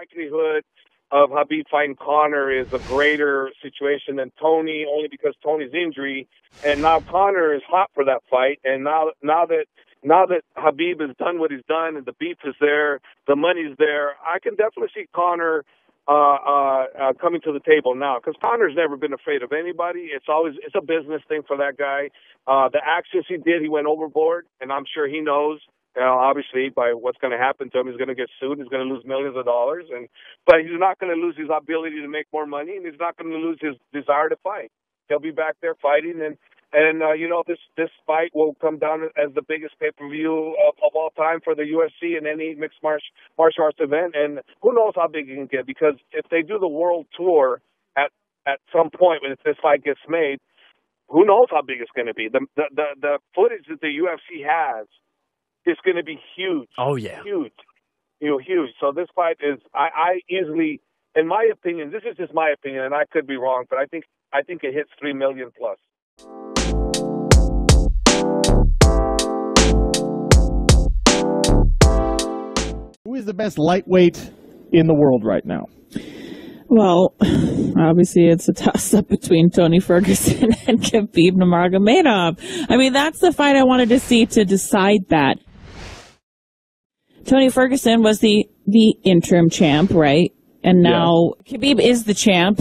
likelihood of Khabib fighting Conor is a greater situation than Tony, only because Tony's injury, and now Conor is hot for that fight, and now that Khabib has done what he's done and the beef is there, the money's there, I can definitely see Conor coming to the table now, because Conor's never been afraid of anybody. It's a business thing for that guy. The actions he did, he went overboard, and I'm sure he knows. Obviously, by what's going to happen to him, he's going to get sued. He's going to lose millions of dollars, but he's not going to lose his ability to make more money, and he's not going to lose his desire to fight. He'll be back there fighting, and this fight will come down as the biggest pay-per-view of all time for the UFC and any mixed martial arts event. And who knows how big it can get? Because if they do the world tour at some point when this fight gets made, who knows how big it's going to be? The footage that the UFC has. It's going to be huge. Oh, yeah. Huge. Huge. So this fight is, I easily, in my opinion, this is just my opinion, and I could be wrong, but I think it hits 3 million plus. Who is the best lightweight in the world right now? Well, obviously it's a toss-up between Tony Ferguson and Khabib Nurmagomedov. I mean, that's the fight I wanted to see to decide that. Tony Ferguson was the interim champ, right? And now Khabib is the champ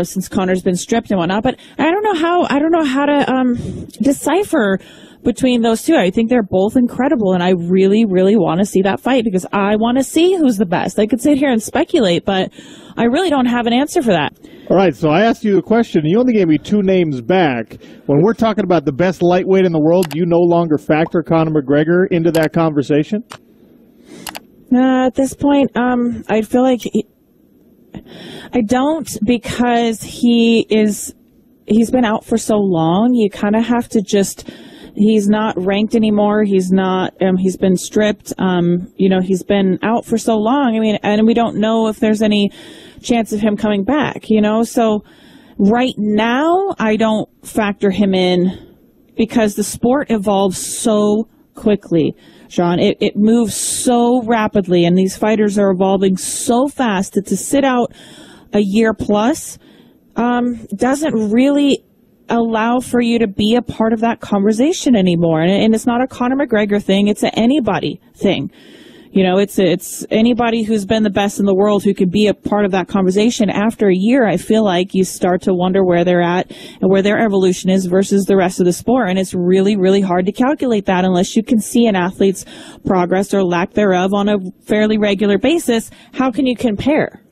since Conor's been stripped and whatnot. But I don't know how to decipher between those two. I think they're both incredible, and I really, really want to see that fight because I want to see who's the best. I could sit here and speculate, but I really don't have an answer for that. All right, so I asked you a question. You only gave me 2 names back. When we're talking about the best lightweight in the world, do you no longer factor Conor McGregor into that conversation? At this point, I feel like I don't, because he's been out for so long. You kind of have to just, he's not ranked anymore. He's not, he's been stripped. He's been out for so long. I mean, and we don't know if there's any chance of him coming back, So right now, I don't factor him in because the sport evolves so quickly. Sean, it moves so rapidly, and these fighters are evolving so fast that to sit out a year plus doesn't really allow for you to be a part of that conversation anymore. And it's not a Conor McGregor thing; it's an anybody thing. It's anybody who's been the best in the world who could be a part of that conversation. After a year, I feel like you start to wonder where they're at and where their evolution is versus the rest of the sport. And it's really, really hard to calculate that unless you can see an athlete's progress or lack thereof on a fairly regular basis. How can you compare?